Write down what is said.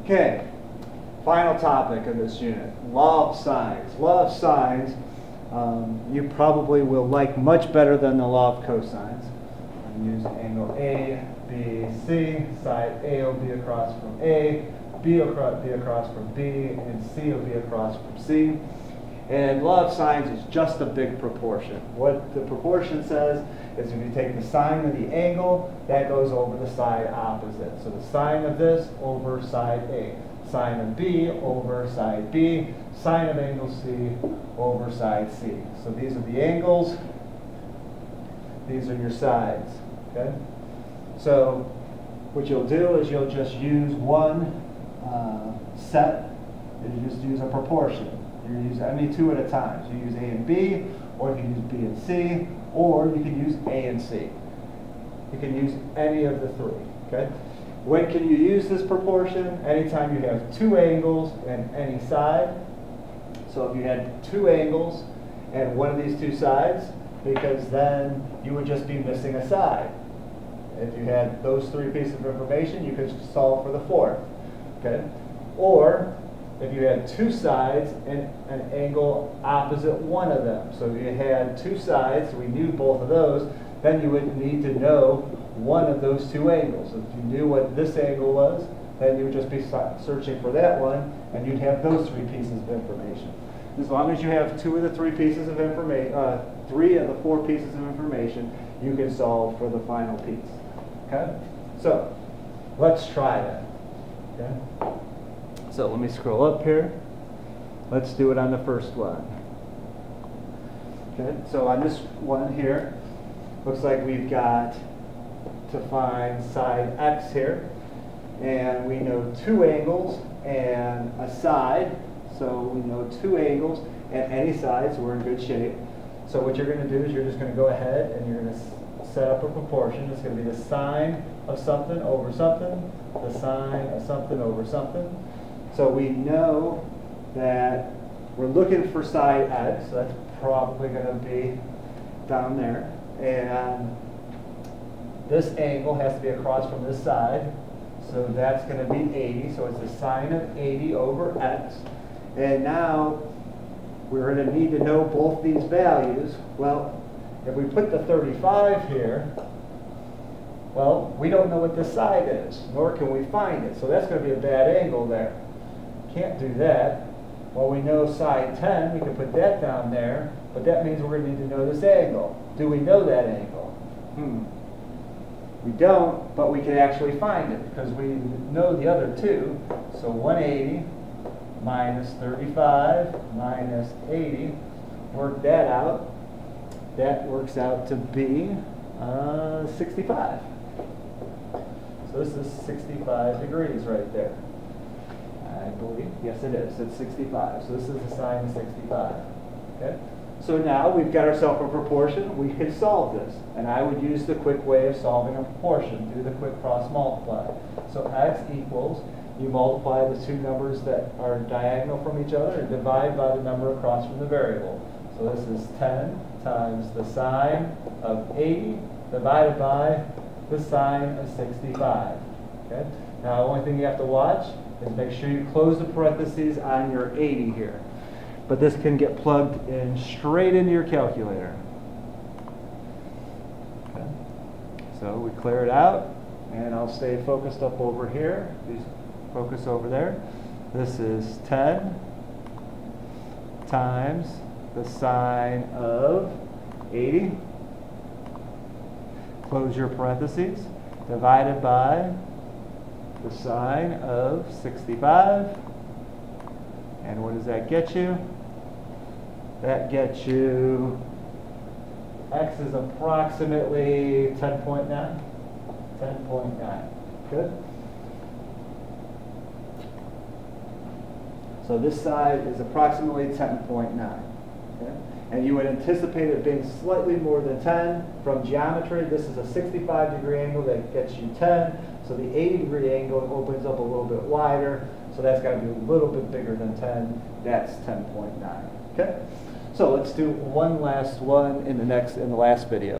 Okay, final topic of this unit, law of sines. Law of sines, you probably will like much better than the law of cosines. Use angle A, B, C, side A will be across from A, B will be across from B, and C will be across from C. And law of sines is just a big proportion. What the proportion says is if you take the sine of the angle, that goes over the side opposite. So the sine of this over side A, sine of B over side B, sine of angle C over side C. So these are the angles, these are your sides. Okay? So what you'll do is you'll just use one set, you just use a proportion. You use any two at a time. So you use A and B, or you can use B and C, or you can use A and C. You can use any of the three. Okay? When can you use this proportion? Anytime you have two angles and any side. So if you had two angles and one of these two sides, because then you would just be missing a side. If you had those three pieces of information, you could solve for the fourth. Okay? Or if you had two sides and an angle opposite one of them. So if you had two sides, we knew both of those, then you would need to know one of those two angles. If you knew what this angle was, then you would just be searching for that one, and you'd have those three pieces of information. As long as you have two of the three pieces of information, three of the four pieces of information, you can solve for the final piece. Okay? So let's try that. Okay? So let me scroll up here. Let's do it on the first one. Okay, so on this one here, looks like we've got to find side X here. And we know two angles and a side. So we know two angles and any side, so we're in good shape. So what you're going to do is you're just going to go ahead and you're going to set up a proportion. It's going to be the sine of something over something, the sine of something over something. So we know that we're looking for side X, so that's probably going to be down there. And this angle has to be across from this side, so that's going to be 80. So it's the sine of 80 over X. And now we're going to need to know both these values. Well, if we put the 35 here, well, we don't know what this side is, nor can we find it. So that's going to be a bad angle there. Can't do that. Well, we know side 10, we can put that down there, but that means we're going to need to know this angle. Do we know that angle? We don't, but we can actually find it because we know the other two. So 180 minus 35 minus 80, work that out. That works out to be 65. So this is 65 degrees right there. I believe. Yes, it is. It's 65. So this is the sine of 65. Okay? So now we've got ourselves a proportion. We can solve this. And I would use the quick way of solving a proportion. Do the quick cross multiply. So x equals, you multiply the two numbers that are diagonal from each other and divide by the number across from the variable. So this is 10 times the sine of 80 divided by the sine of 65. Okay? Now the only thing you have to watch is make sure you close the parentheses on your 80 here. But this can get plugged in straight into your calculator. Okay. So we clear it out, and I'll stay focused up over here. Please focus over there. This is 10 times the sine of 80. Close your parentheses. Divided by the sine of 65. And what does that get you? That gets you, x is approximately 10.9. 10.9. Good? So this side is approximately 10.9. Okay? And you would anticipate it being slightly more than 10. From geometry, this is a 65-degree angle that gets you 10. So the 80-degree angle opens up a little bit wider. So that's got to be a little bit bigger than 10. That's 10.9. Okay? So let's do one last one in the last video.